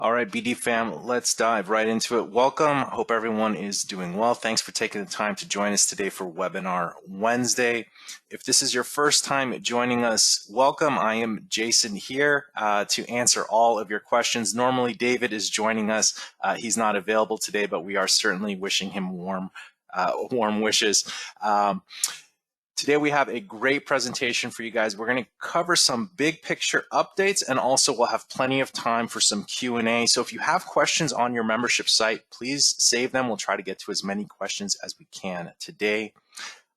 All right, BD fam, let's dive right into it. Welcome. Hope everyone is doing well. Thanks for taking the time to join us today for Webinar Wednesday. If this is your first time joining us, welcome. I am Jason here to answer all of your questions. Normally, David is joining us. He's not available today, but we are certainly wishing him warm wishes. Today we have a great presentation for you guys. We're going to cover some big picture updates, and also we'll have plenty of time for some Q&A. So if you have questions on your membership site, please save them. We'll try to get to as many questions as we can today.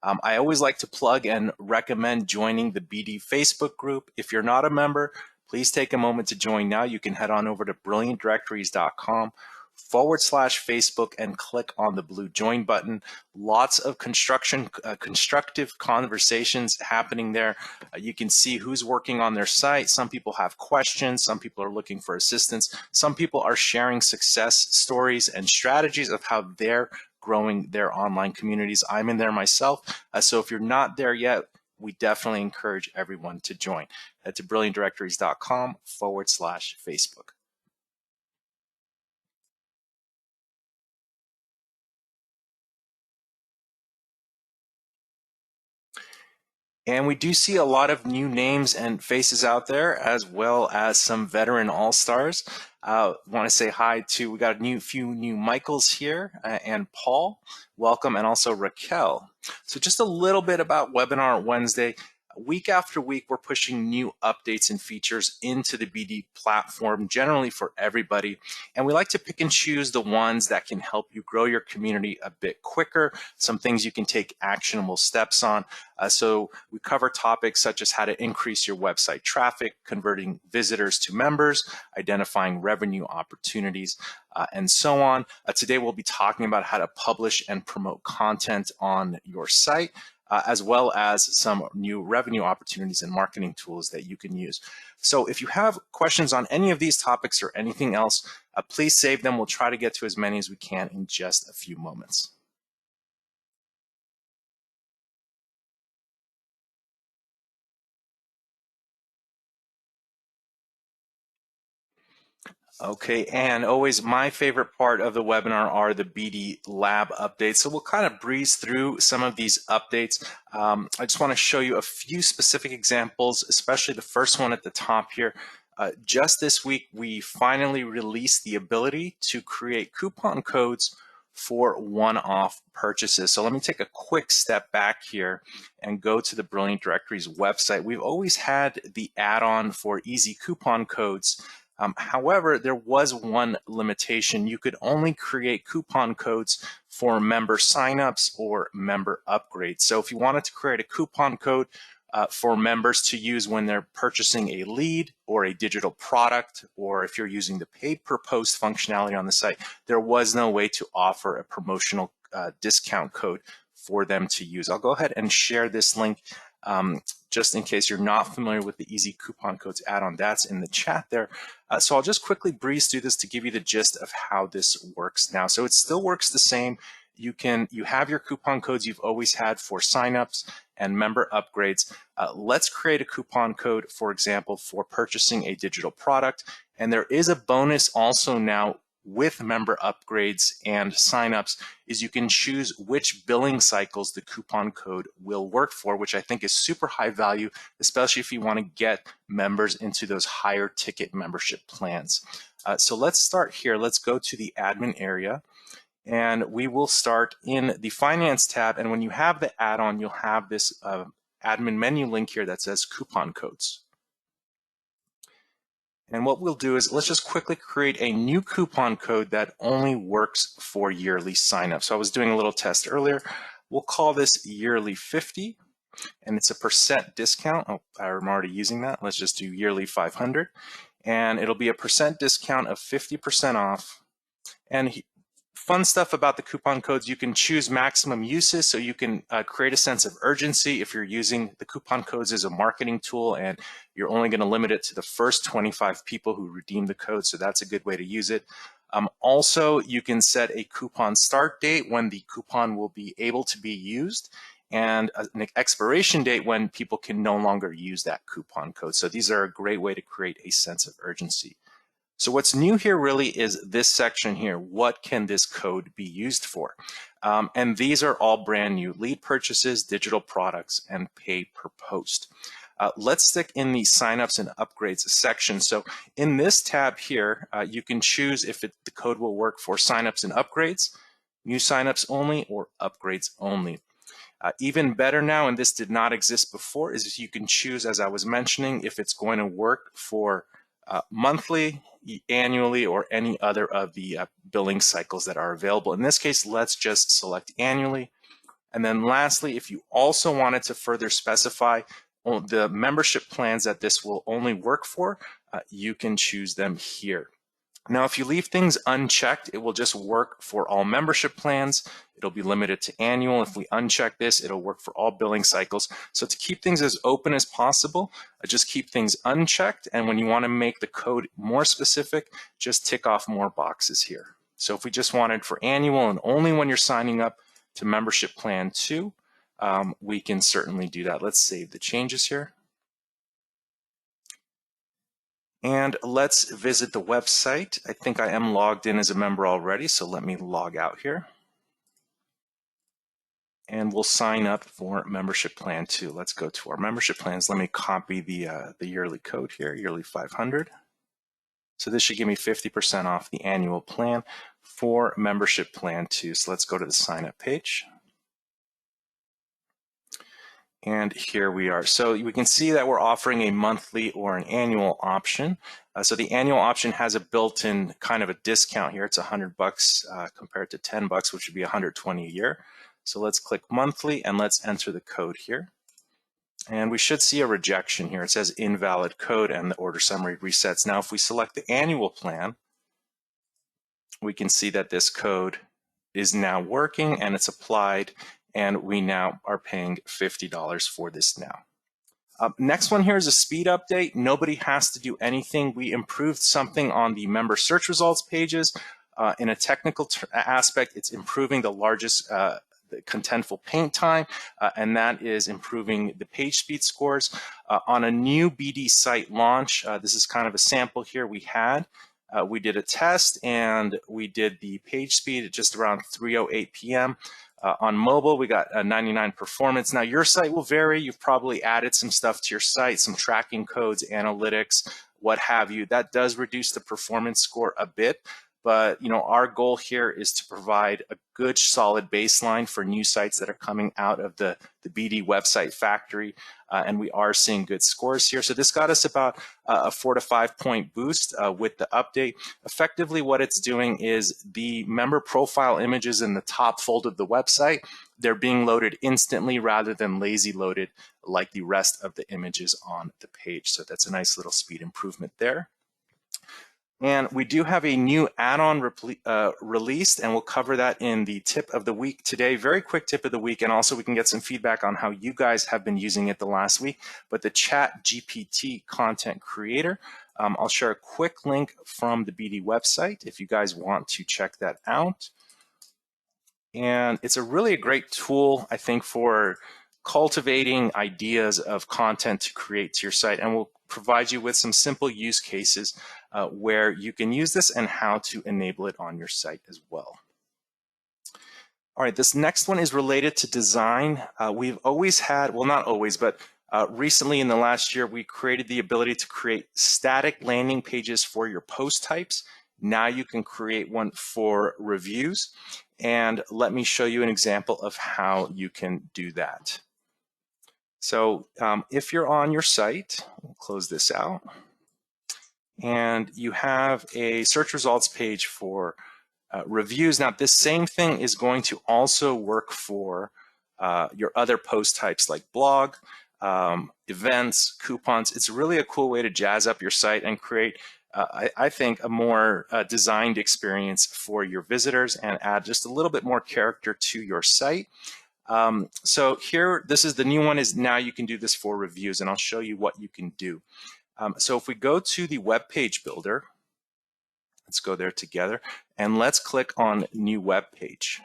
I always like to plug and recommend joining the BD Facebook group. If you're not a member, please take a moment to join now. You can head on over to brilliantdirectories.com/Facebook and click on the blue join button. Lots of constructive conversations happening there. You can see who's working on their site. Some people have questions. Some people are looking for assistance. Some people are sharing success stories and strategies of how they're growing their online communities. I'm in there myself. So if you're not there yet, we definitely encourage everyone to join. Head to brilliantdirectories.com/Facebook. And we do see a lot of new names and faces out there, as well as some veteran all-stars. Want to say hi to, we got a few new Michaels here, and Paul, welcome, and also Raquel. So just a little bit about Webinar Wednesday. Week after week, we're pushing new updates and features into the BD platform, generally for everybody. And we like to pick and choose the ones that can help you grow your community a bit quicker, some things you can take actionable steps on. So we cover topics such as how to increase your website traffic, converting visitors to members, identifying revenue opportunities, and so on. Today, we'll be talking about how to publish and promote content on your site, as well as some new revenue opportunities and marketing tools that you can use. So if you have questions on any of these topics or anything else, please save them. We'll try to get to as many as we can in just a few moments. Okay, and always my favorite part of the webinar are the BD Lab updates. So we'll kind of breeze through some of these updates. I just want to show you a few specific examples, especially the first one at the top here. Just this week, we finally released the ability to create coupon codes for one-off purchases. So let me take a quick step back here and go to the Brilliant Directories website. We've always had the add-on for easy coupon codes. However, there was one limitation. You could only create coupon codes for member signups or member upgrades. So if you wanted to create a coupon code for members to use when they're purchasing a lead or a digital product, or if you're using the pay per post functionality on the site, there was no way to offer a promotional discount code for them to use. I'll go ahead and share this link just in case you're not familiar with the Easy Coupon Codes add-on. That's in the chat there. So I'll just quickly breeze through this to give you the gist of how this works now. So it still works the same. You have your coupon codes you've always had for signups and member upgrades. Let's create a coupon code, for example, for purchasing a digital product. And there is a bonus also now with member upgrades and signups, is you can choose which billing cycles the coupon code will work for, which I think is super high value, especially if you want to get members into those higher ticket membership plans. So let's start here. Let's go to the admin area, and we will start in the finance tab. And when you have the add-on, you'll have this admin menu link here that says coupon codes. And what we'll do is let's just quickly create a new coupon code that only works for yearly sign-up. So I was doing a little test earlier. We'll call this yearly 50, and it's a % discount. Oh, I'm already using that. Let's just do yearly 500, and it'll be a % discount of 50% off. And fun stuff about the coupon codes, you can choose maximum uses, so you can create a sense of urgency if you're using the coupon codes as a marketing tool, and you're only going to limit it to the first 25 people who redeem the code, so that's a good way to use it. Also, you can set a coupon start date when the coupon will be able to be used, and an expiration date when people can no longer use that coupon code. So these are a great way to create a sense of urgency. So what's new here really is this section here. What can this code be used for? And these are all brand new: lead purchases, digital products, and pay per post. Let's stick in the signups and upgrades section. So in this tab here, you can choose if the code will work for signups and upgrades, new signups only, or upgrades only. Even better now, and this did not exist before, is you can choose, as I was mentioning, if it's going to work for monthly, annually, or any other of the billing cycles that are available. In this case, let's just select annually. And then lastly, if you also wanted to further specify the membership plans that this will only work for, you can choose them here. Now, if you leave things unchecked, it will just work for all membership plans. It'll be limited to annual. If we uncheck this, it'll work for all billing cycles. So to keep things as open as possible, just keep things unchecked. And when you want to make the code more specific, just tick off more boxes here. So if we just wanted for annual and only when you're signing up to membership plan 2, we can certainly do that. Let's save the changes here. And let's visit the website. I think I am logged in as a member already, so let me log out here. And we'll sign up for membership plan 2. Let's go to our membership plans. Let me copy the yearly code here, yearly 500. So this should give me 50% off the annual plan for membership plan 2. So let's go to the sign up page. And here we are. So we can see that we're offering a monthly or an annual option. So the annual option has a built-in kind of a discount here. It's $100 compared to $10, which would be $120 a year. So let's click monthly and let's enter the code here. And we should see a rejection here. It says invalid code and the order summary resets. Now, if we select the annual plan, we can see that this code is now working and it's applied, and we now are paying $50 for this now. Next one here is a speed update. Nobody has to do anything. We improved something on the member search results pages. In a technical aspect, it's improving the largest the Contentful paint time, and that is improving the page speed scores. On a new BD site launch, this is kind of a sample here we had. We did a test and we did the page speed at just around 3:08 p.m. On mobile, we got a 99 performance. Now, your site will vary. You've probably added some stuff to your site, some tracking codes, analytics, what have you. That does reduce the performance score a bit. But our goal here is to provide a good, solid baseline for new sites that are coming out of the BD website factory, and we are seeing good scores here. So this got us about a 4 to 5 point boost with the update. Effectively, what it's doing is the member profile images in the top fold of the website, they're being loaded instantly rather than lazy loaded like the rest of the images on the page. So that's a nice little speed improvement there. And we do have a new add-on released, and we'll cover that in the tip of the week today. Very quick tip of the week, and also we can get some feedback on how you guys have been using it the last week. But the ChatGPT content creator, I'll share a quick link from the BD website if you guys want to check that out. And it's a really great tool, I think, for cultivating ideas of content to create to your site, and we'll provide you with some simple use cases where you can use this and how to enable it on your site as well. All right, this next one is related to design. We've always had, well, not always, but recently in the last year, we created the ability to create static landing pages for your post types. Now you can create one for reviews. And let me show you an example of how you can do that. So if you're on your site, we'll close this out, and you have a search results page for reviews. Now, this same thing is going to also work for your other post types like blog, events, coupons. It's really a cool way to jazz up your site and create, I think, a more designed experience for your visitors and add just a little bit more character to your site. So here, this is the new one, is now you can do this for reviews, and I'll show you what you can do. So if we go to the web page builder, let's go there together, and let's click on new web page.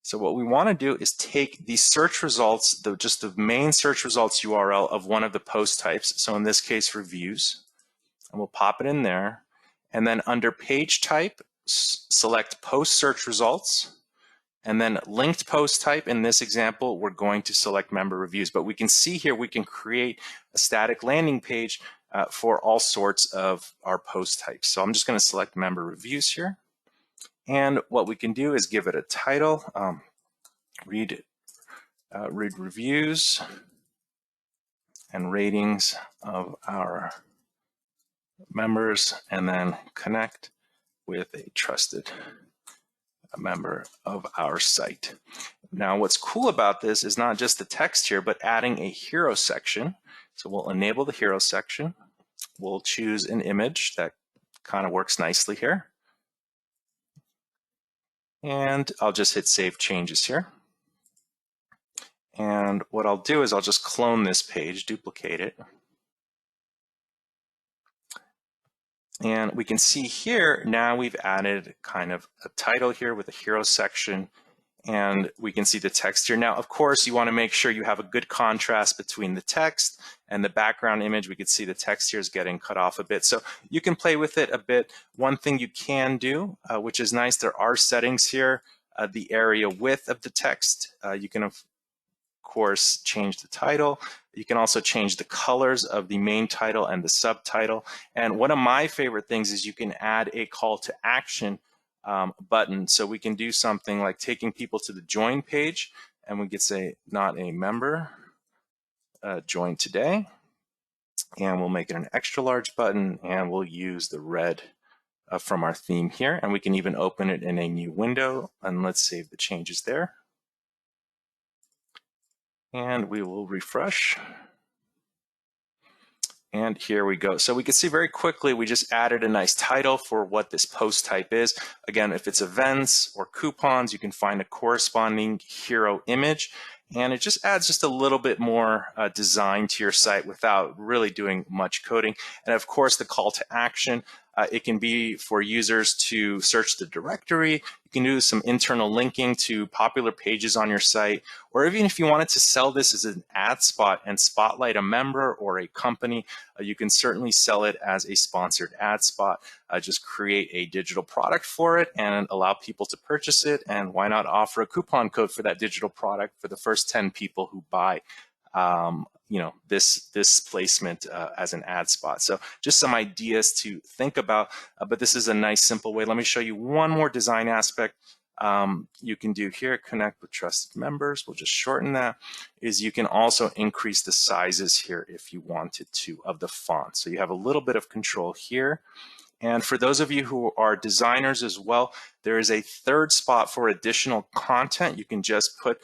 So what we want to do is take the search results, just the main search results URL of one of the post types. So in this case, reviews. and we'll pop it in there. And then under page type, select post search results. And then linked post type, in this example, we're going to select member reviews. But we can see here we can create a static landing page for all sorts of our post types. So I'm just going to select member reviews here. And what we can do is give it a title, read reviews and ratings of our members, and then connect with a trusted member of our site. Now, what's cool about this is not just the text here, but adding a hero section. So we'll enable the hero section. We'll choose an image that kind of works nicely here. And I'll just hit Save Changes here. And what I'll do is I'll just clone this page, duplicate it. And we can see here, now we've added kind of a title here with a hero section, and we can see the text here. Now, of course, you want to make sure you have a good contrast between the text and the background image. We can see the text here is getting cut off a bit. So you can play with it a bit. One thing you can do, which is nice, there are settings here, the area width of the text. You can, of course, change the title. You can also change the colors of the main title and the subtitle. And one of my favorite things is you can add a call to action button. So we can do something like taking people to the join page, and we could say not a member, join today. And we'll make it an extra large button, and we'll use the red from our theme here. And we can even open it in a new window, and let's save the changes there. And we will refresh. And here we go. So we can see very quickly, we just added a nice title for what this post type is. Again, if it's events or coupons, you can find a corresponding hero image. And it just adds just a little bit more design to your site without really doing much coding. And of course, the call to action, it can be for users to search the directory. You can do some internal linking to popular pages on your site, or even if you wanted to sell this as an ad spot and spotlight a member or a company, you can certainly sell it as a sponsored ad spot. Just create a digital product for it and allow people to purchase it, and why not offer a coupon code for that digital product for the first 10 people who buy this placement as an ad spot. So just some ideas to think about, but this is a nice simple way. Let me show you one more design aspect you can do here. Connect with trusted members. We'll just shorten that. Is you can also increase the sizes here if you wanted to of the font. So you have a little bit of control here. And for those of you who are designers as well, there is a third spot for additional content. You can just put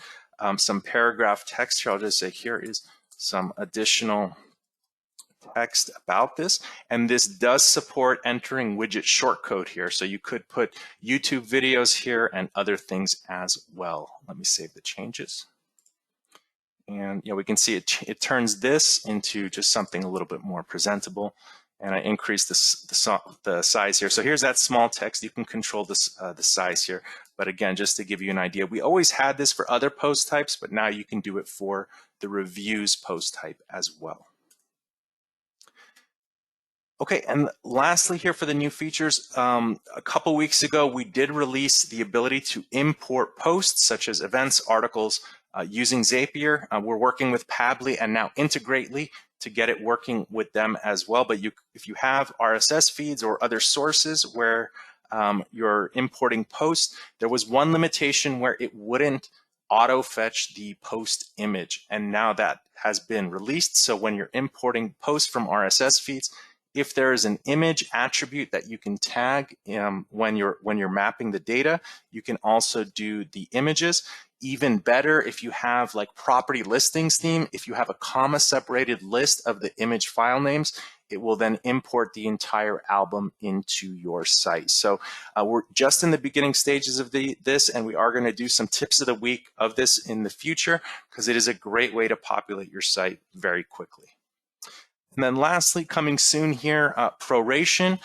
some paragraph text here. I'll just say here is some additional text about this, and this does support entering widget shortcode here, so you could put YouTube videos here and other things as well. Let me save the changes, and we can see it turns this into just something a little bit more presentable. And I increase the size here. So here's that small text. You can control this the size here. But again, just to give you an idea, we always had this for other post types, but now you can do it for the reviews post type as well. Okay, and lastly here for the new features, a couple weeks ago, we did release the ability to import posts such as events, articles, using ZAPIER. We're working with Pabbly and now Integrately to get it working with them as well. But if you have RSS feeds or other sources where you're importing posts, there was one limitation where it wouldn't auto-fetch the post image. And now that has been released. So when you're importing posts from RSS feeds, if there is an image attribute that you can tag when you're mapping the data, you can also do the images. Even better, if you have like property listings theme, if you have a comma separated list of the image file names, it will then import the entire album into your site. So we're just in the beginning stages of this, and we are going to do some tips of the week of this in the future, because it is a great way to populate your site very quickly. And then lastly, coming soon here, PRORATION.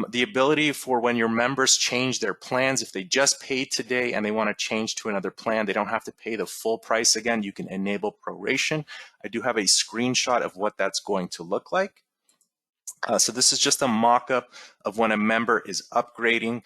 The ability for when your members change their plans, if they just paid today and they want to change to another plan, they don't have to pay the full price again. You can enable proration. I do have a screenshot of what that's going to look like. So this is just a mock-up of when a member is upgrading.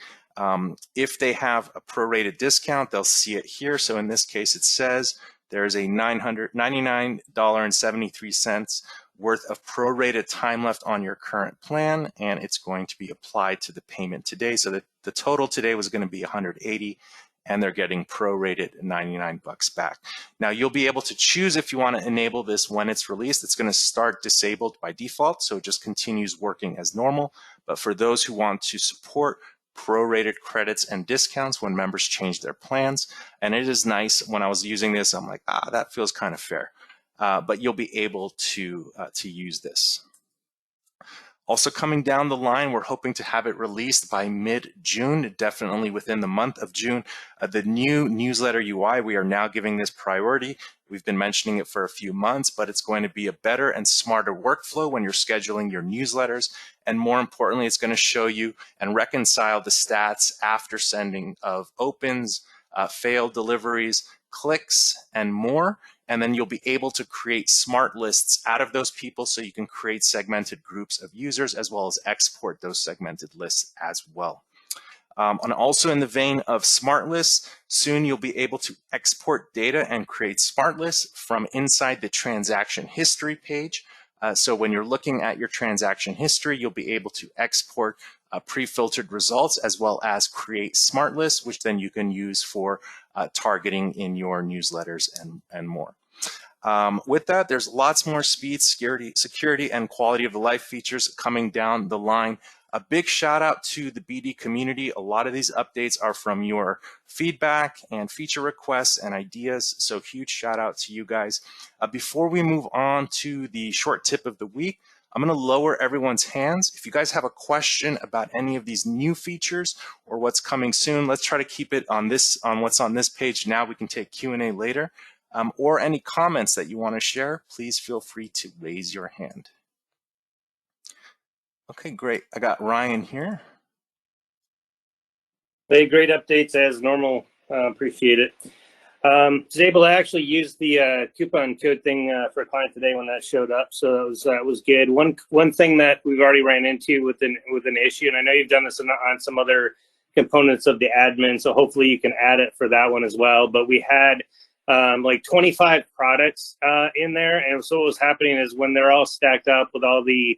If they have a prorated discount, they'll see it here. So in this case, it says there's a $999.73 worth of prorated time left on your current plan, and it's going to be applied to the payment today. So that the total today was going to be 180, and they're getting prorated 99 bucks back. Now you'll be able to choose if you want to enable this when it's released. It's going to start disabled by default, so it just continues working as normal. But for those who want to support prorated credits and discounts when members change their plans, and it is nice. When I was using this, I'm like, that feels kind of fair. But you'll be able to use this. Also coming down the line, we're hoping to have it released by mid-June, definitely within the month of June. The new newsletter UI, we are now giving this priority. We've been mentioning it for a few months, but it's going to be a better and smarter workflow when you're scheduling your newsletters. And more importantly, it's going to show you and reconcile the stats after sending of opens, failed deliveries, clicks, and more. And then you'll be able to create smart lists out of those people, so you can create segmented groups of users as well as export those segmented lists as well. And also in the vein of smart lists, soon you'll be able to export data and create smart lists from inside the transaction history page. So when you're looking at your transaction history, you'll be able to export pre-filtered results as well as create smart lists, which then you can use for targeting in your newsletters and more. With that, there's lots more speed, security, and quality of life features coming down the line. A big shout out to the BD community. A lot of these updates are from your feedback and feature requests and ideas, so huge shout out to you guys. Before we move on to the short tip of the week, I'm going to lower everyone's hands. If you guys have a question about any of these new features or what's coming soon, let's try to keep it on what's on this page now. We can take Q&A later. Or any comments that you want to share, please feel free to raise your hand. Okay, great. I got Ryan here. Hey, great updates as normal. Appreciate it. Was able to actually use the coupon code thing for a client today when that showed up, so that was good. One thing that we've already ran into with an issue, and I know you've done this on some other components of the admin, so hopefully you can add it for that one as well. But we had like 25 products in there, and so what was happening is when they're all stacked up with all the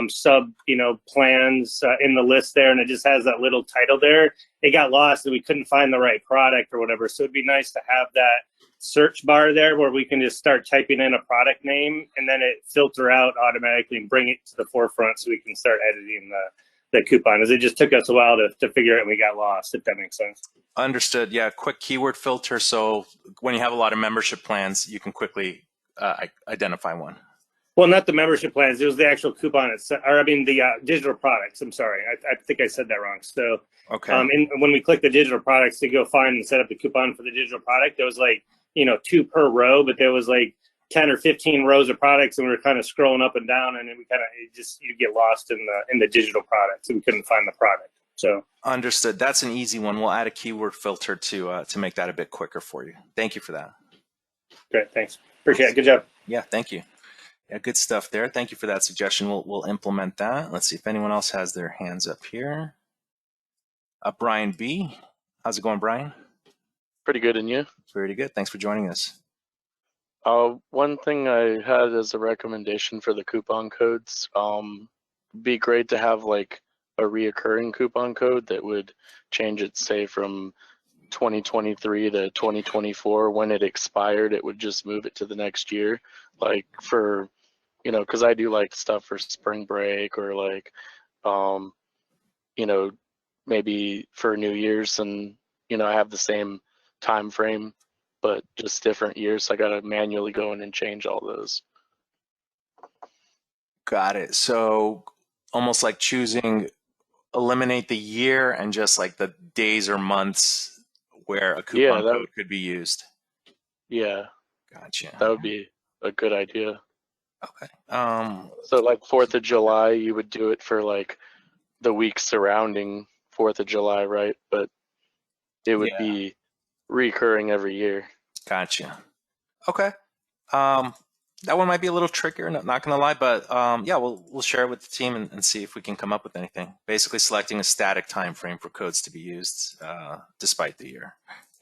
sub plans in the list there, and it just has that little title there, it got lost and we couldn't find the right product or whatever. So it'd be nice to have that search bar there where we can just start typing in a product name and then it filter out automatically and bring it to the forefront so we can start editing the coupon, as it just took us a while to figure it and we got lost, if that makes sense. Understood. Yeah, quick keyword filter. So when you have a lot of membership plans, you can quickly identify one. Well, not the membership plans. It was the actual coupon itself, or I mean the digital products. I'm sorry. I think I said that wrong. So okay. And when we click the digital products to go find and set up the coupon for the digital product, there was like, 2 per row, but there was like 10 or 15 rows of products, and we were kind of scrolling up and down, and we kind of you get lost in the digital products, and we couldn't find the product. So understood. That's an easy one. We'll add a keyword filter to make that a bit quicker for you. Thank you for that. Great, thanks. Appreciate it. Good job. Yeah, thank you. Yeah, good stuff there. Thank you for that suggestion. We'll implement that. Let's see if anyone else has their hands up here. Brian B. How's it going, Brian? Pretty good, and you? Pretty good. Thanks for joining us. One thing I had as a recommendation for the coupon codes, be great to have like a reoccurring coupon code that would change it, say, from 2023 to 2024. When it expired, it would just move it to the next year. Like for, because I do like stuff for spring break or like, maybe for New Year's, and, I have the same time frame, but just different years. So I got to manually go in and change all those. Got it. So almost like eliminate the year and just like the days or months where a coupon code could be used. Yeah. Gotcha. That would be a good idea. Okay. So like 4th of July, you would do it for like the week surrounding 4th of July, right? But it would be recurring every year. Gotcha. Okay. That one might be a little trickier, not gonna lie, but yeah, we'll share it with the team and see if we can come up with anything. Basically selecting a static time frame for codes to be used despite the year.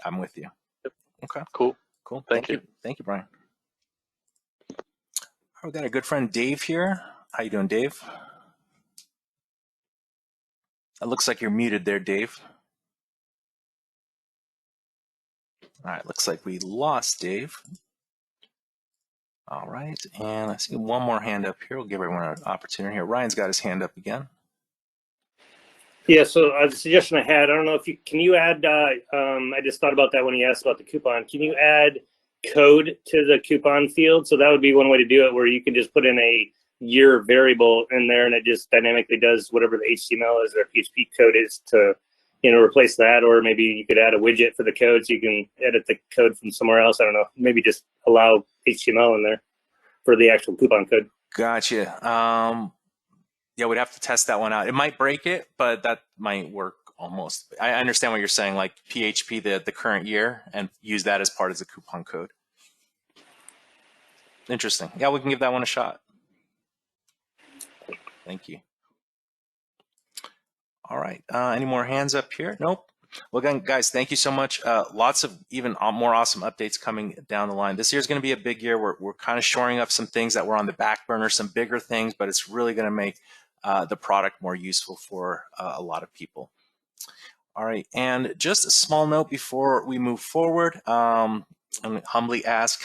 I'm with you. Yep. Okay. Cool. Cool. Thank you. Thank you, Brian. We've got a good friend Dave here. How you doing, Dave? It looks like you're muted there, Dave. All right, looks like we lost Dave. All right, and I see one more hand up here. We'll give everyone an opportunity here. Ryan's got his hand up again. Yeah, so the suggestion I had, I don't know if can you add, I just thought about that when you asked about the coupon. Can you add code to the coupon field? So that would be one way to do it, where you can just put in a year variable in there and it just dynamically does whatever the HTML is or PHP code is to, replace that. Or maybe you could add a widget for the code so you can edit the code from somewhere else. I don't know, maybe just allow HTML in there for the actual coupon code. Gotcha. Yeah, we'd have to test that one out. It might break it, but that might work almost. I understand what you're saying, like PHP, the current year, and use that as part of the coupon code. Interesting. Yeah, we can give that one a shot. Thank you. All right. Any more hands up here? Nope. Well, again, guys, thank you so much. Lots of even more awesome updates coming down the line. This year's going to be a big year. We're kind of shoring up some things that were on the back burner, some bigger things, but it's really going to make the product more useful for a lot of people. All right, and just a small note before we move forward. I'm humbly ask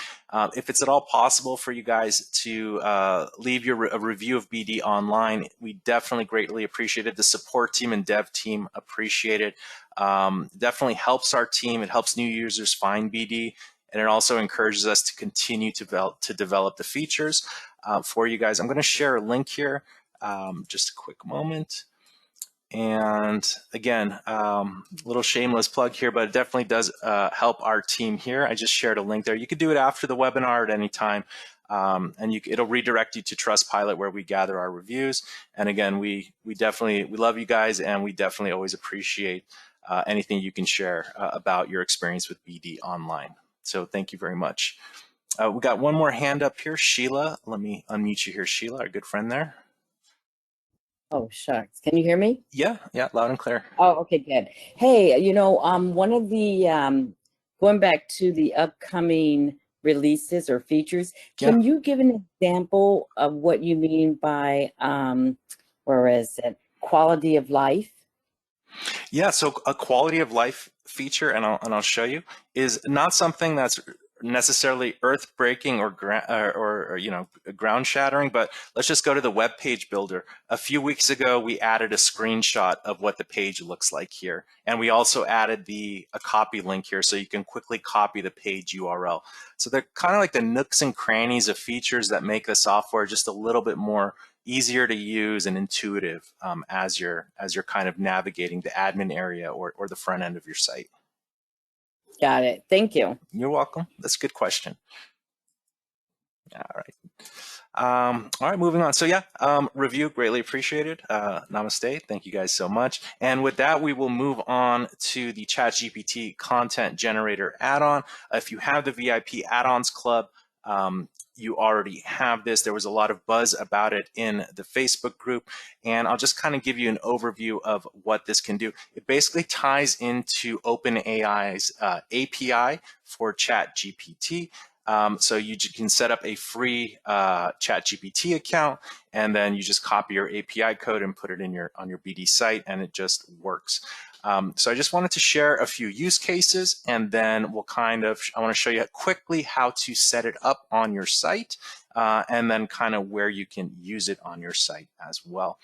if it's at all possible for you guys to leave a review of BD online. We definitely greatly appreciate it. The support team and dev team appreciate it. Definitely helps our team. It helps new users find BD, and it also encourages us to continue to develop the features for you guys. I'm going to share a link here. Just a quick moment. And again, little shameless plug here, but it definitely does help our team here. I just shared a link there. You could do it after the webinar at any time, and it'll redirect you to Trustpilot where we gather our reviews. And again, we love you guys, and we definitely always appreciate anything you can share about your experience with BD online. So thank you very much. We got one more hand up here, Sheila. Let me unmute you here, Sheila, our good friend there. Oh, shucks. Can you hear me? Yeah, loud and clear. Oh, okay, good. Hey, one of the, going back to the upcoming releases or features, can you give an example of what you mean by, where is it, quality of life? Yeah, so a quality of life feature, and I'll show you, is not something that's necessarily earth-breaking or ground-shattering, but let's just go to the web page builder. A few weeks ago, we added a screenshot of what the page looks like here, and we also added a copy link here, so you can quickly copy the page URL. So they're kind of like the nooks and crannies of features that make the software just a little bit more easier to use and intuitive as you're kind of navigating the admin area or the front end of your site. Got it. Thank you. You're welcome. That's a good question. All right. All right, moving on. So yeah, review, greatly appreciated. Namaste. Thank you guys so much. And with that, we will move on to the ChatGPT content generator add-on. If you have the VIP add-ons club, you already have this. There was a lot of buzz about it in the Facebook group, and I'll just kind of give you an overview of what this can do. It basically ties into OpenAI's API for ChatGPT. So you can set up a free ChatGPT account, and then you just copy your API code and put it in on your BD site, and it just works. So I just wanted to share a few use cases, and then I want to show you quickly how to set it up on your site, and then kind of where you can use it on your site as well.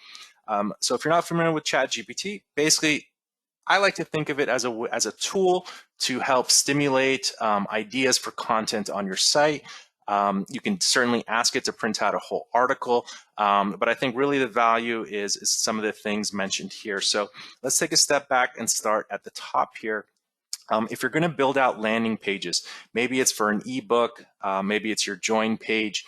So if you're not familiar with ChatGPT, basically, I like to think of it as a tool to help stimulate ideas for content on your site. You can certainly ask it to print out a whole article, but I think really the value is some of the things mentioned here. So let's take a step back and start at the top here. If you're going to build out landing pages, maybe it's for an ebook, maybe it's your join page,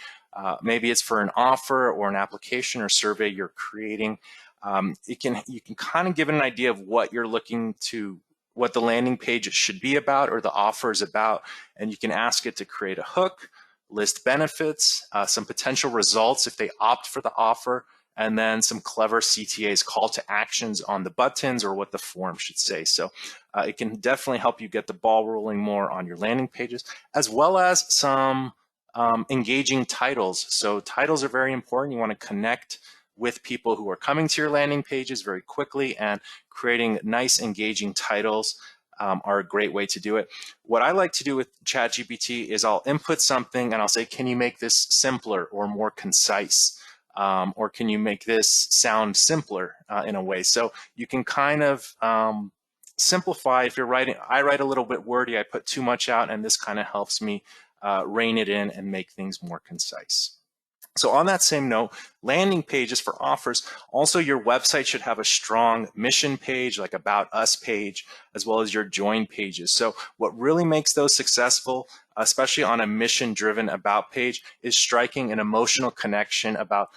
maybe it's for an offer or an application or survey you're creating. You can kind of give it an idea of what you're looking to, what the landing page should be about or the offer is about, and you can ask it to create a hook, list benefits, some potential results if they opt for the offer, and then some clever CTAs, call to actions on the buttons, or what the form should say. So it can definitely help you get the ball rolling more on your landing pages, as well as some engaging titles. So titles are very important. You want to connect with people who are coming to your landing pages very quickly, and creating nice engaging titles are a great way to do it. What I like to do with ChatGPT is I'll input something and I'll say, can you make this simpler or more concise? Or can you make this sound simpler in a way? So you can kind of simplify. If you're writing, I write a little bit wordy, I put too much out, and this kind of helps me rein it in and make things more concise. So on that same note, landing pages for offers, also your website should have a strong mission page, like About Us page, as well as your join pages. So what really makes those successful, especially on a mission-driven About page, is striking an emotional connection about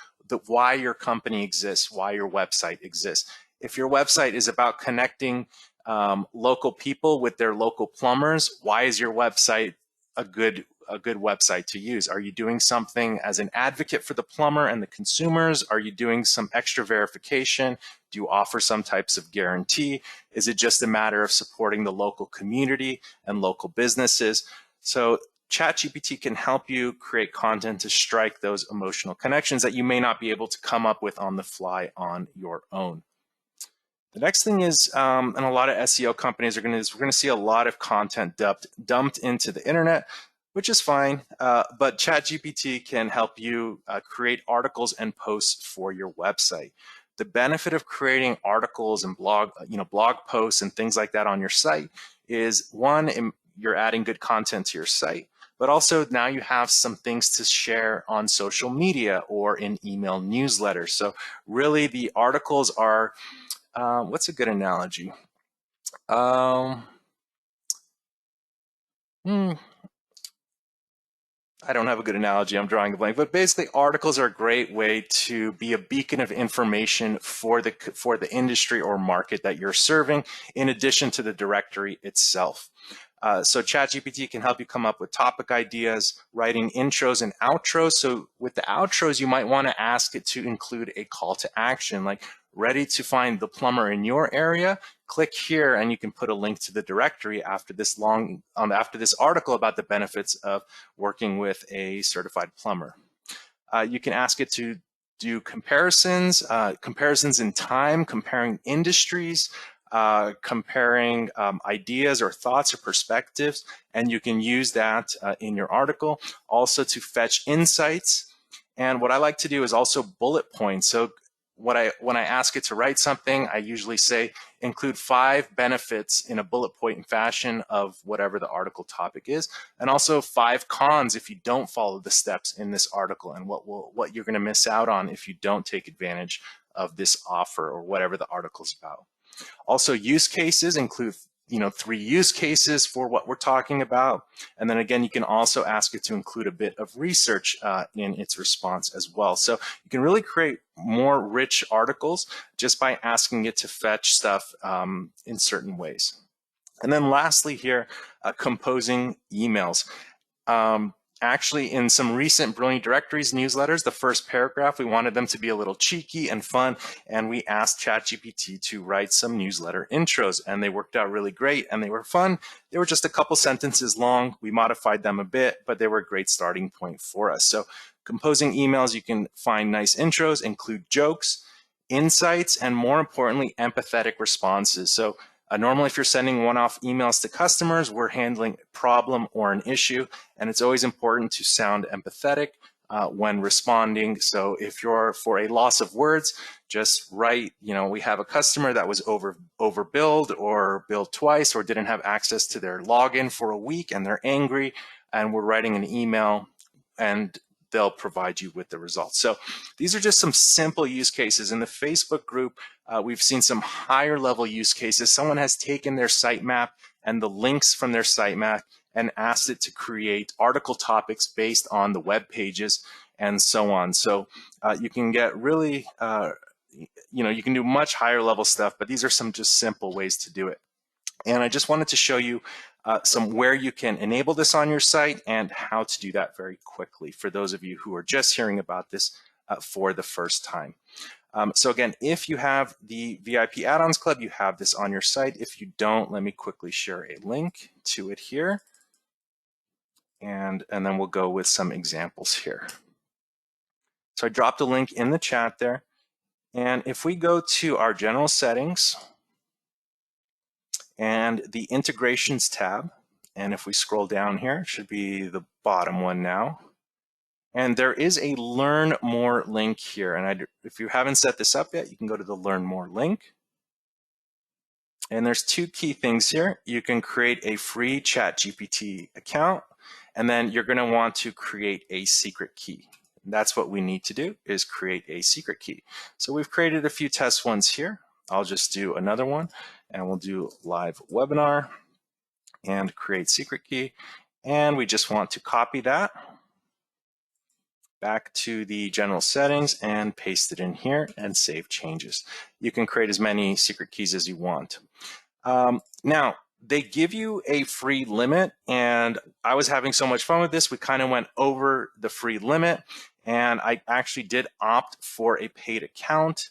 why your company exists, why your website exists. If your website is about connecting local people with their local plumbers, why is your website a good website to use? Are you doing something as an advocate for the plumber and the consumers? Are you doing some extra verification? Do you offer some types of guarantee? Is it just a matter of supporting the local community and local businesses? So ChatGPT can help you create content to strike those emotional connections that you may not be able to come up with on the fly on your own. The next thing is, and a lot of SEO companies we're going to see a lot of content dumped into the internet, which is fine, but ChatGPT can help you create articles and posts for your website. The benefit of creating articles and blog posts and things like that on your site is, one, you're adding good content to your site, but also now you have some things to share on social media or in email newsletters. So really the articles are, what's a good analogy? I don't have a good analogy, I'm drawing a blank, but basically articles are a great way to be a beacon of information for the industry or market that you're serving, in addition to the directory itself. So ChatGPT can help you come up with topic ideas, writing intros and outros. So with the outros, you might want to ask it to include a call to action, like ready to find the plumber in your area, click here, and you can put a link to the directory after this after this article about the benefits of working with a certified plumber. You can ask it to do comparisons in time, comparing industries, comparing ideas or thoughts or perspectives, and you can use that in your article. Also to fetch insights. And what I like to do is also bullet points. So when I ask it to write something, I usually say include 5 benefits in a bullet point fashion of whatever the article topic is, and also 5 cons if you don't follow the steps in this article, and what you're going to miss out on if you don't take advantage of this offer or whatever the article's about. Also, use cases include 3 use cases for what we're talking about. And then again, you can also ask it to include a bit of research in its response as well. So you can really create more rich articles just by asking it to fetch stuff in certain ways. And then lastly here, composing emails. Actually, in some recent Brilliant Directories newsletters, the first paragraph, we wanted them to be a little cheeky and fun, and we asked ChatGPT to write some newsletter intros, and they worked out really great, and they were fun. They were just a couple sentences long. We modified them a bit, but they were a great starting point for us. So composing emails, you can find nice intros, include jokes, insights, and more importantly, empathetic responses. So normally, if you're sending one-off emails to customers, we're handling a problem or an issue, and it's always important to sound empathetic when responding. So if you're for a loss of words, just write, we have a customer that was overbilled or billed twice or didn't have access to their login for a week, and they're angry, and we're writing an email, and they'll provide you with the results. So these are just some simple use cases. In the Facebook group, we've seen some higher level use cases. Someone has taken their sitemap and the links from their sitemap and asked it to create article topics based on the web pages and so on. So you can get really, you can do much higher level stuff, but these are some just simple ways to do it. And I just wanted to show you where you can enable this on your site and how to do that very quickly for those of you who are just hearing about this for the first time. So again, if you have the VIP Add-ons Club, you have this on your site. If you don't, let me quickly share a link to it here. And then we'll go with some examples here. So I dropped a link in the chat there. And if we go to our general settings and the integrations tab, and if we scroll down here, it should be the bottom one now. And there is a Learn More link here. And if you haven't set this up yet, you can go to the Learn More link. And there's two key things here. You can create a free ChatGPT account, and then you're going to want to create a secret key. And that's what we need to do, is create a secret key. So we've created a few test ones here. I'll just do another one, and we'll do live webinar and create secret key. And we just want to copy that back to the general settings and paste it in here and save changes. You can create as many secret keys as you want. Now, they give you a free limit, and I was having so much fun with this, we kind of went over the free limit, and I actually did opt for a paid account.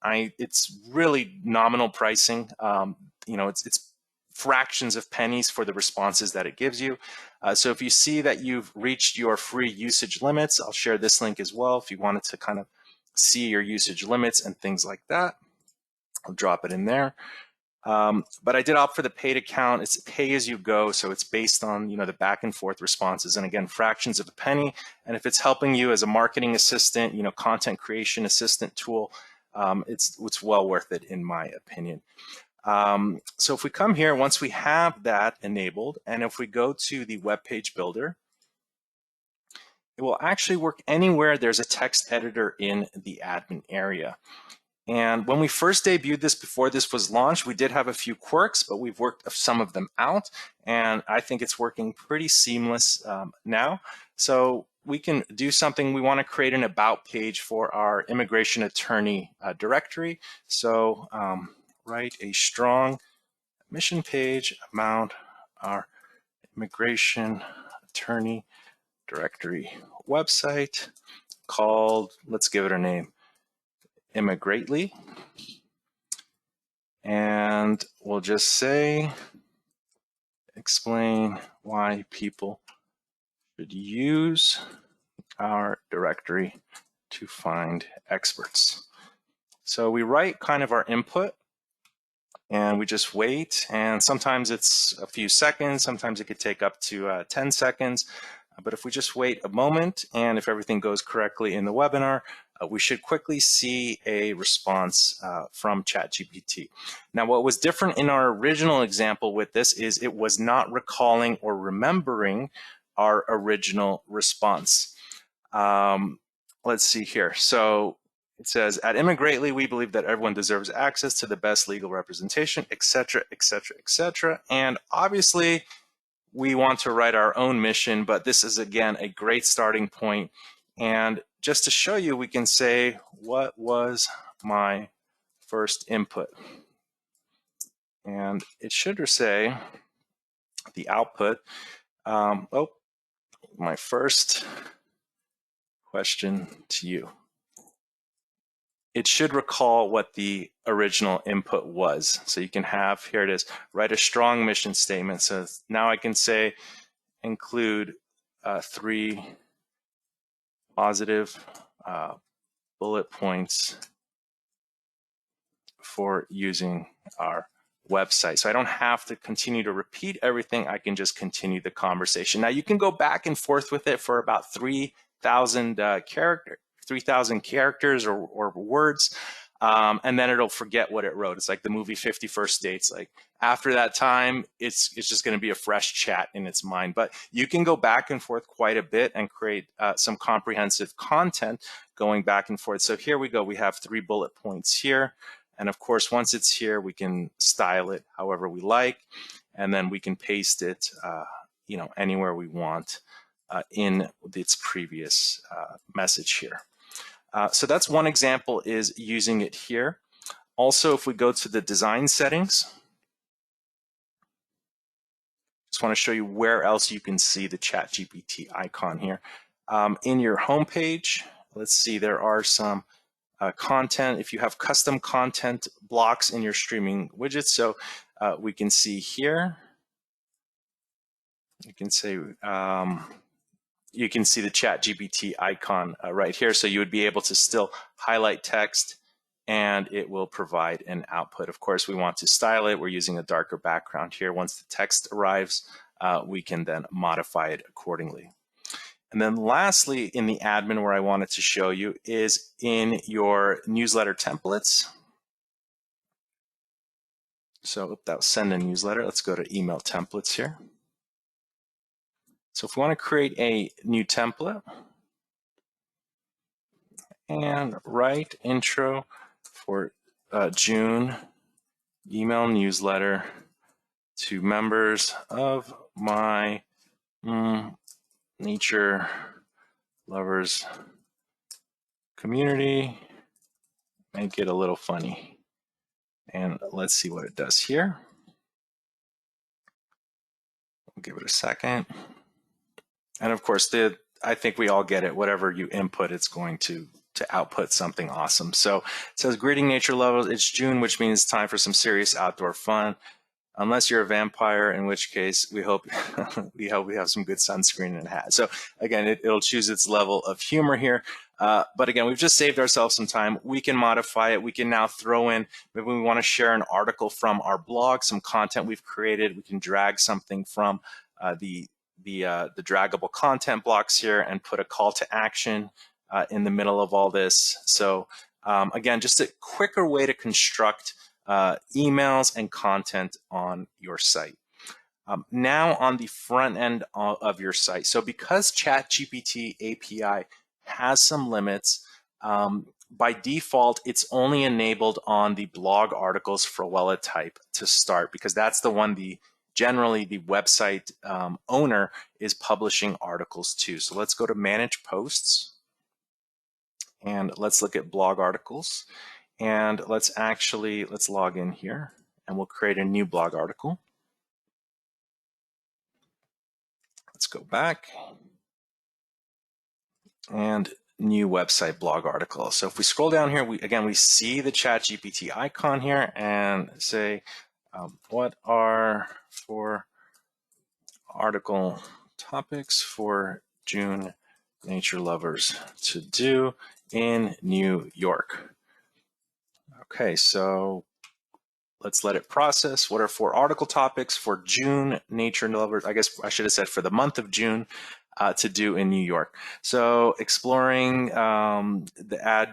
It's really nominal pricing. You know, it's fractions of pennies for the responses that it gives you. So if you see that you've reached your free usage limits, I'll share this link as well if you wanted to kind of see your usage limits and things like that. I'll drop it in there. But I did opt for the paid account. It's pay as you go, so it's based on, you know, the back and forth responses, and again, fractions of a penny. And if it's helping you as a marketing assistant, you know, content creation assistant tool, it's well worth it in my opinion. So if we come here, once we have that enabled, and if we go to the web page builder, it will actually work anywhere there's a text editor in the admin area. And when we first debuted this, before this was launched, we did have a few quirks, but we've worked some of them out, and I think it's working pretty seamless now. So we can do something. We want to create an about page for our immigration attorney directory. So write a strong mission page about our immigration attorney directory website called, let's give it a name, Immigrately. And we'll just say, explain why people should use our directory to find experts. So we write kind of our input, and we just wait, and sometimes it's a few seconds, sometimes it could take up to 10 seconds. But if we just wait a moment, and if everything goes correctly in the webinar, we should quickly see a response from ChatGPT. Now, what was different in our original example with this is it was not recalling or remembering our original response. Let's see here. So it says, at Immigrately, we believe that everyone deserves access to the best legal representation, etc., etc., etc. And obviously, we want to write our own mission, but this is, again, a great starting point. And just to show you, we can say, what was my first input? And it should say the output. My first question to you. It should recall what the original input was. So you can have, here it is, write a strong mission statement. So now I can say, include 3 positive bullet points for using our website. So I don't have to continue to repeat everything. I can just continue the conversation. Now you can go back and forth with it for about 3,000 characters or words, and then it'll forget what it wrote. It's like the movie 50 First Dates. Like after that time, it's just going to be a fresh chat in its mind. But you can go back and forth quite a bit and create some comprehensive content going back and forth. So here we go. We have 3 bullet points here. And of course, once it's here, we can style it however we like, and then we can paste it anywhere we want in its previous message here. So that's one example, is using it here. Also, if we go to the design settings, just want to show you where else you can see the ChatGPT icon here. In your home page, let's see, there are some content. If you have custom content blocks in your streaming widgets, so we can see here, you can say, you can see the ChatGPT icon right here. So you would be able to still highlight text and it will provide an output. Of course, we want to style it. We're using a darker background here. Once the text arrives, we can then modify it accordingly. And then lastly, in the admin, where I wanted to show you is in your newsletter templates. So that was send a newsletter. Let's go to email templates here. So if we want to create a new template and write intro for June email newsletter to members of my nature lovers community, make it a little funny. And let's see what it does here. We'll give it a second. And of course, I think we all get it. Whatever you input, it's going to output something awesome. So it says, greeting nature lovers, it's June, which means it's time for some serious outdoor fun. Unless you're a vampire, in which case we hope we have some good sunscreen and a hat. So again, it'll choose its level of humor here. But again, we've just saved ourselves some time. We can modify it. We can now throw in, maybe we want to share an article from our blog, some content we've created. We can drag something from the draggable content blocks here and put a call to action in the middle of all this. So again, just a quicker way to construct emails and content on your site. Now on the front end of your site. So because ChatGPT API has some limits, by default, it's only enabled on the blog articles Flowella type to start, because that's the one generally the website owner is publishing articles to. So let's go to Manage Posts and let's look at blog articles. And let's log in here and we'll create a new blog article. Let's go back and new website blog article. So if we scroll down here, we see the ChatGPT icon here and say, what are 4 article topics for June nature lovers to do in New York? Okay, so let's let it process. What are 4 article topics for June nature lovers? I guess I should have said for the month of June to do in New York. So exploring I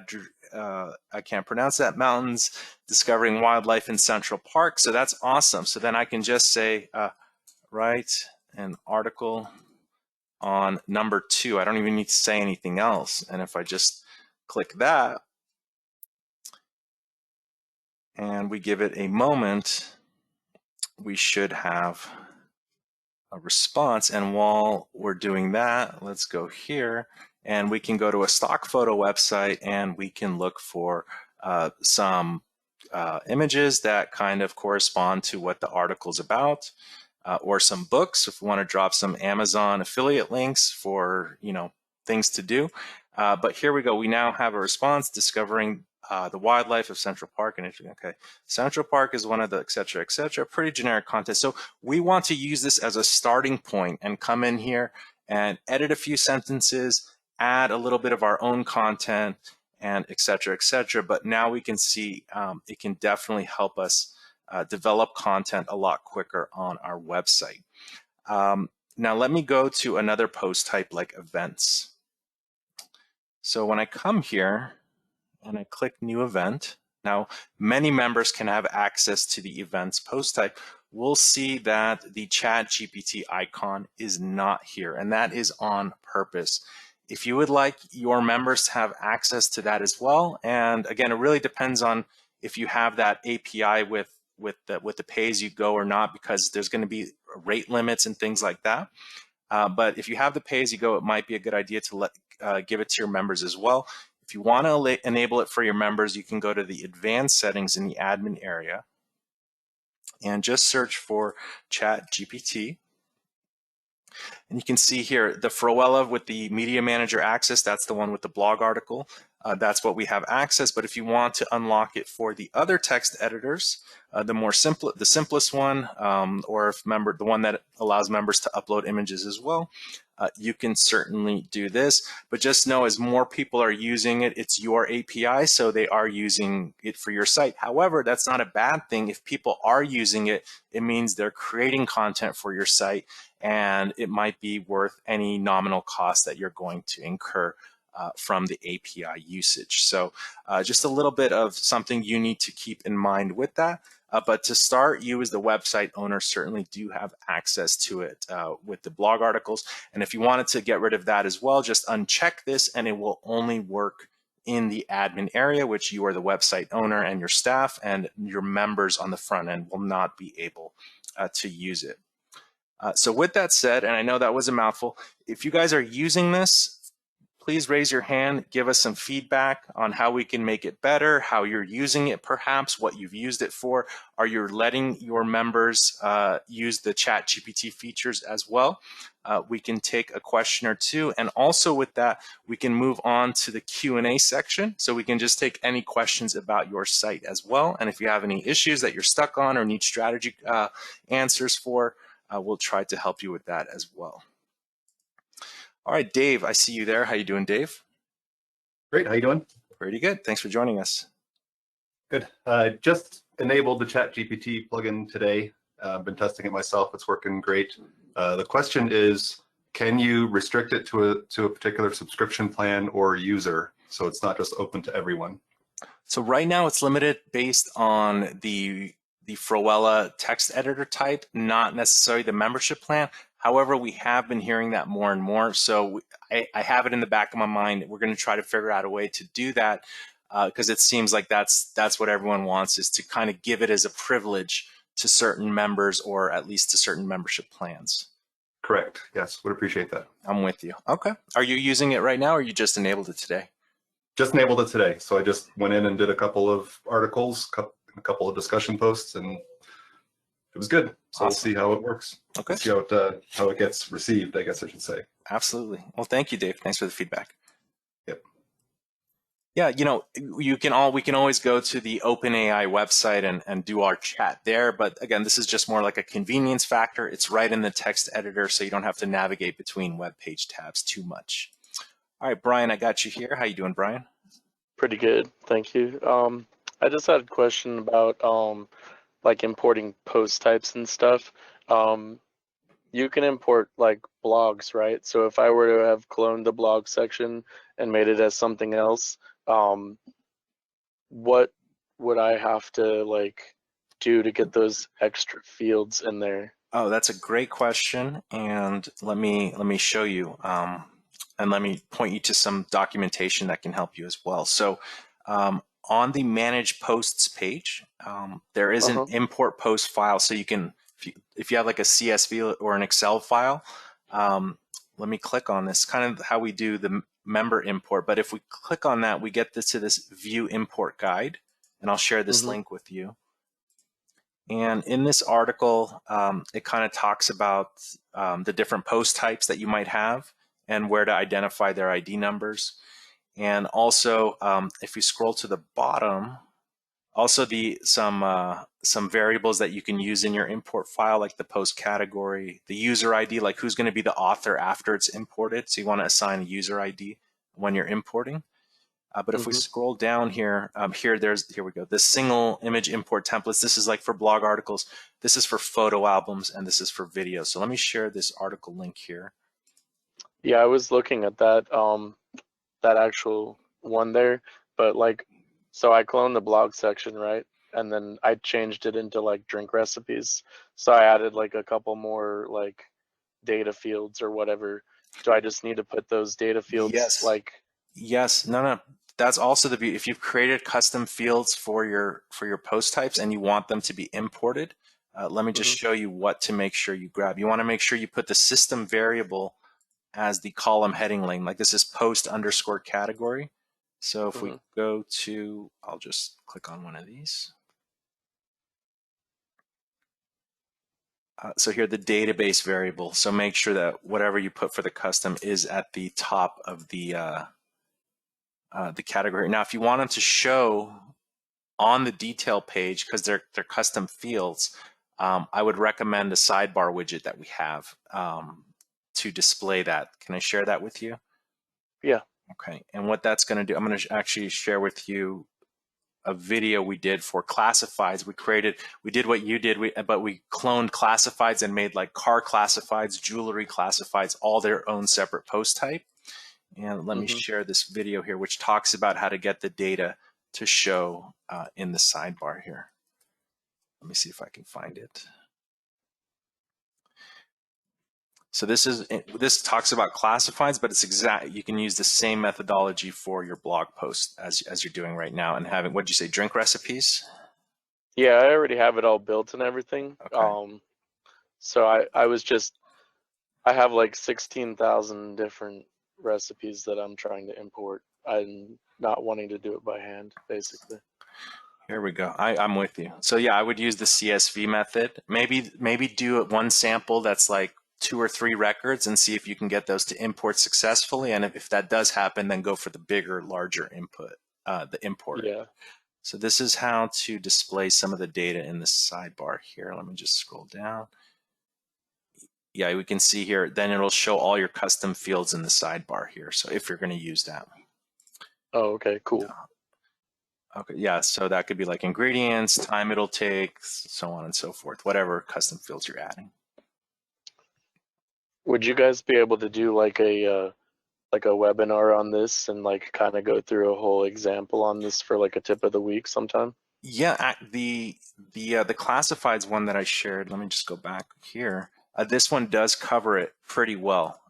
can't pronounce that, mountains, discovering wildlife in Central Park. So that's awesome. So then I can just say, write an article on number 2. I don't even need to say anything else. And if I just click that, and we give it a moment, we should have a response. And while we're doing that, let's go here and we can go to a stock photo website and we can look for some images that kind of correspond to what the article's about, or some books if we want to drop some Amazon affiliate links for things to do. But here we go. We now have a response discovering the wildlife of Central Park. And okay, Central Park is one of the et cetera, pretty generic content. So we want to use this as a starting point and come in here and edit a few sentences, add a little bit of our own content, and et cetera, but now we can see it can definitely help us develop content a lot quicker on our website. Now let me go to another post type like events. So when I come here and I click new event, now many members can have access to the events post type. We'll see that the ChatGPT icon is not here, and that is on purpose. If you would like your members to have access to that as well, and again, it really depends on if you have that API with the pay-as-you-go or not, because there's going to be rate limits and things like that. But if you have the pay-as-you-go, it might be a good idea to give it to your members as well. If you want to enable it for your members, you can go to the advanced settings in the admin area and just search for ChatGPT. And you can see here the Froella with the media manager access, that's the one with the blog article. That's what we have access, but if you want to unlock it for the other text editors, the simplest one, or if the one that allows members to upload images as well, you can certainly do this. But just know, as more people are using it, it's your API, so they are using it for your site. However, that's not a bad thing. If people are using it, it means they're creating content for your site, and it might be worth any nominal cost that you're going to incur from the API usage. So just a little bit of something you need to keep in mind with that. But to start, you as the website owner certainly do have access to it with the blog articles. And if you wanted to get rid of that as well, just uncheck this and it will only work in the admin area, which you are the website owner, and your staff and your members on the front end will not be able to use it. So with that said, and I know that was a mouthful, if you guys are using this, please raise your hand, give us some feedback on how we can make it better, how you're using it perhaps, what you've used it for. Are you letting your members use the ChatGPT features as well? We can take a question or two, and also with that, we can move on to the Q&A section, so we can just take any questions about your site as well. And if you have any issues that you're stuck on or need strategy answers for, we'll try to help you with that as well. All right, Dave, I see you there. How you doing, Dave? Great, how you doing? Pretty good. Thanks for joining us. Good. Just enabled the ChatGPT plugin today. I've been testing it myself. It's working great. The question is, can you restrict it to a particular subscription plan or user, so it's not just open to everyone? So right now it's limited based on the Froella text editor type, not necessarily the membership plan. However, we have been hearing that more and more. So I have it in the back of my mind. We're going to try to figure out a way to do that because it seems like that's what everyone wants, is to kind of give it as a privilege to certain members, or at least to certain membership plans. Correct. Yes, would appreciate that. I'm with you. Okay. Are you using it right now, or you just enabled it today? Just enabled it today. So I just went in and did a couple of articles, a couple of discussion posts, and it was good. So Awesome. We'll see how it works. Okay. See how it gets received, I guess I should say. Absolutely. Well, thank you, Dave. Thanks for the feedback. Yep. Yeah, you know, we can always go to the OpenAI website and do our chat there. But again, this is just more like a convenience factor. It's right in the text editor, so you don't have to navigate between web page tabs too much. All right, Brian, I got you here. How you doing, Brian? Pretty good, thank you. I just had a question about like importing post types and stuff. You can import like blogs, right? So if I were to have cloned the blog section and made it as something else, what would I have to like do to get those extra fields in there? Oh, that's a great question, and let me show you, and let me point you to some documentation that can help you as well. So on the Manage Posts page, there is an import post file, so you can, if you have like a CSV or an Excel file, let me click on this, kind of how we do the member import. But if we click on that, we get to this View Import Guide, and I'll share this link with you. And in this article, it kind of talks about the different post types that you might have and where to identify their ID numbers. And also, if you scroll to the bottom, also some variables that you can use in your import file, like the post category, the user ID, like who's going to be the author after it's imported. So you want to assign a user ID when you're importing. But if we scroll down here, here we go. The single image import templates. This is like for blog articles. This is for photo albums, and this is for video. So let me share this article link here. Yeah, I was looking at that that actual one there, but like, so I cloned the blog section, right? And then I changed it into like drink recipes. So I added like a couple more like data fields or whatever. Do I just need to put those data fields? Yes. Like, yes. No. That's also the beauty. If you've created custom fields for your post types and you want them to be imported, let me just show you what to make sure you grab. You want to make sure you put the system variable as the column heading lane. Like this is post_category. So if we go to, I'll just click on one of these. So here the database variable. So make sure that whatever you put for the custom is at the top of the category. Now, if you want them to show on the detail page, because they're custom fields, I would recommend the sidebar widget that we have to display that. Can I share that with you? Yeah. Okay. And what that's going to do, I'm going to actually share with you a video we did for classifieds. We did what you did, but we cloned classifieds and made like car classifieds, jewelry classifieds, all their own separate post type. And let me share this video here, which talks about how to get the data to show in the sidebar here. Let me see if I can find it. So this talks about classifieds, but it's exact. You can use the same methodology for your blog post as you're doing right now, and having, what'd you say, drink recipes? Yeah, I already have it all built and everything. Okay. So I have like 16,000 different recipes that I'm trying to import. I'm not wanting to do it by hand, basically. Here we go. I'm with you. So yeah, I would use the CSV method. Maybe do one sample that's like 2 or 3 records and see if you can get those to import successfully. And if that does happen, then go for the bigger, larger input, the importer. Yeah. So this is how to display some of the data in the sidebar here. Let me just scroll down. Yeah, we can see here, then it'll show all your custom fields in the sidebar here. So if you're going to use that. Oh, okay, cool. Okay, yeah, so that could be like ingredients, time it'll take, so on and so forth, whatever custom fields you're adding. Would you guys be able to do like a webinar on this and like kind of go through a whole example on this for like a tip of the week sometime? Yeah, the classifieds one that I shared, let me just go back here. This one does cover it pretty well.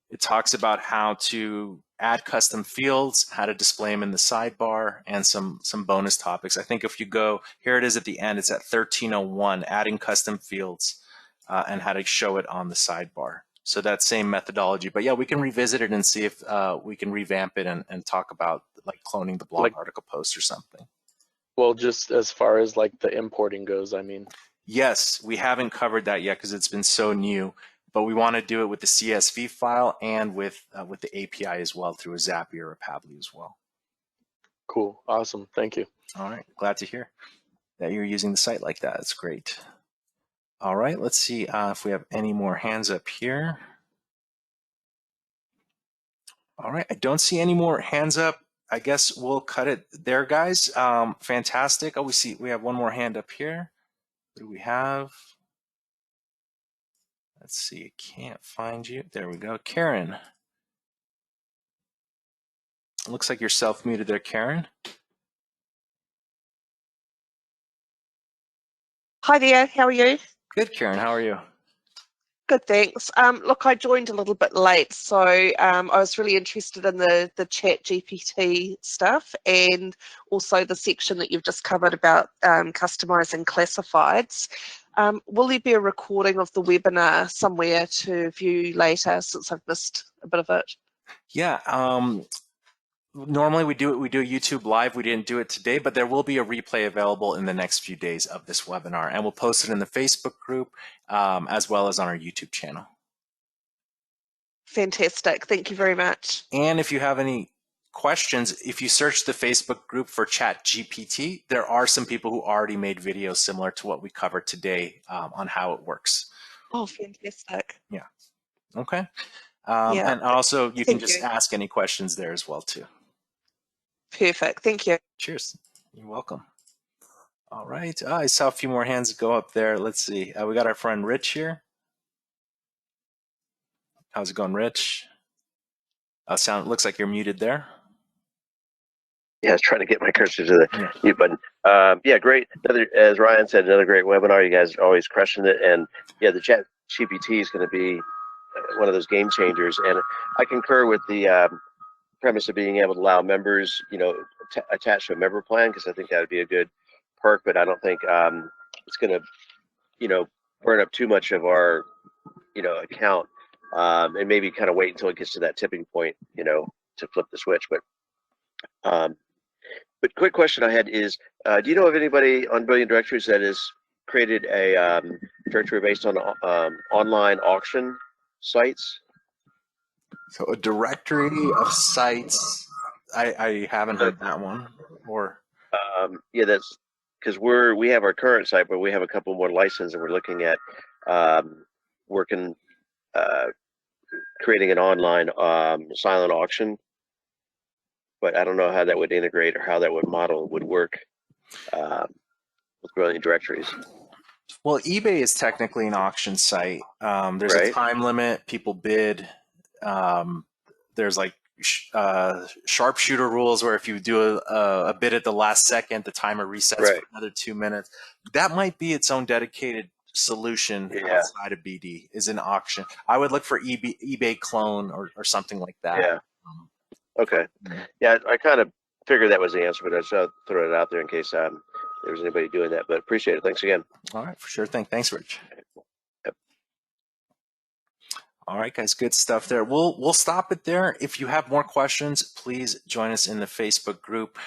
It talks about how to add custom fields, how to display them in the sidebar, and some bonus topics. I think if you go, here it is at the end, it's at 1301, adding custom fields and how to show it on the sidebar. So that same methodology, but yeah, we can revisit it and see if we can revamp it and talk about like cloning the blog article post or something. Well, just as far as like the importing goes, I mean. Yes, we haven't covered that yet because it's been so new, but we want to do it with the CSV file and with the API as well through a ZAPIER or Pabbly as well. Cool, awesome, thank you. All right, glad to hear that you're using the site like that. It's great. All right, let's see if we have any more hands up here. All right, I don't see any more hands up. I guess we'll cut it there, guys. Fantastic. Oh, we have one more hand up here. What do we have? Let's see, I can't find you. There we go. Karen. It looks like you're self-muted there, Karen. Hi there, how are you? Good, Karen, how are you? Good, thanks. Look, I joined a little bit late, so I was really interested in the ChatGPT stuff and also the section that you've just covered about customizing classifieds. Will there be a recording of the webinar somewhere to view later, since I've missed a bit of it? Yeah, normally we do a YouTube live. We didn't do it today, but there will be a replay available in the next few days of this webinar, and we'll post it in the Facebook group as well as on our YouTube channel. Fantastic, thank you very much. And if you have any questions, if you search the Facebook group for ChatGPT, there are some people who already made videos similar to what we covered today on how it works. Oh, fantastic. Yeah. Okay. Yeah. And also, you can just you. ask any questions there as well, too. Perfect, thank you. Cheers. You're welcome. All right. I saw a few more hands go up there. Let's see. We got our friend Rich here. How's it going, Rich? Looks like you're muted there. Yeah, I was trying to get my cursor to the mute button. Yeah, great. As Ryan said, another great webinar. You guys are always crushing it. And yeah, the ChatGPT is going to be one of those game changers. And I concur with the premise of being able to allow members, attach to a member plan, because I think that would be a good perk. But I don't think it's going to, burn up too much of our, account. And maybe kind of wait until it gets to that tipping point, to flip the switch. But quick question I had is, do you know of anybody on Brilliant Directories that has created a directory based on online auction sites. So a directory of sites. I haven't heard that one. Or Yeah, that's because we have our current site, but we have a couple more licenses, and we're looking at working creating an online silent auction. But I don't know how that would integrate or how that would work with Brilliant Directories. well, eBay is technically an auction site. There's a Right. time limit. People bid. There's like sharpshooter rules where if you do a bid at the last second, the timer resets Right. for another 2 minutes. That might be its own dedicated solution outside of BD, is an auction. I would look for eBay clone or something like that. Yeah. Okay. Yeah, I kind of figured that was the answer, but I just throw it out there in case there was anybody doing that. But appreciate it. Thanks again. All right, for sure thing. Thanks, Rich. Yep. All right, guys, good stuff there. We'll stop it there. If you have more questions, please join us in the Facebook group.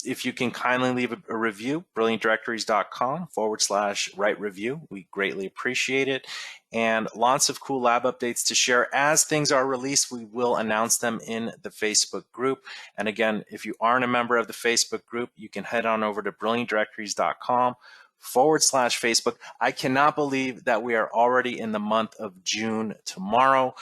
If you can kindly leave a review, brilliantdirectories.com/write review. We greatly appreciate it. And lots of cool lab updates to share. As things are released, we will announce them in the Facebook group. And again, if you aren't a member of the Facebook group, you can head on over to brilliantdirectories.com/Facebook. I cannot believe that we are already in the month of June tomorrow.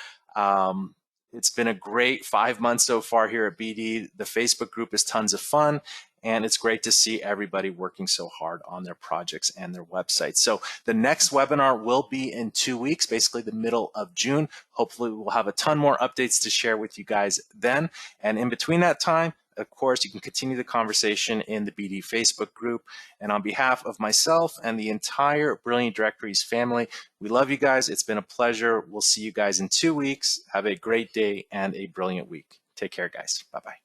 It's been a great 5 months so far here at BD. The Facebook group is tons of fun, and it's great to see everybody working so hard on their projects and their websites. So the next webinar will be in 2 weeks, basically the middle of June. Hopefully we'll have a ton more updates to share with you guys then. And in between that time, of course, you can continue the conversation in the BD Facebook group. And on behalf of myself and the entire Brilliant Directories family, we love you guys. It's been a pleasure. We'll see you guys in 2 weeks. Have a great day and a brilliant week. Take care, guys. Bye-bye.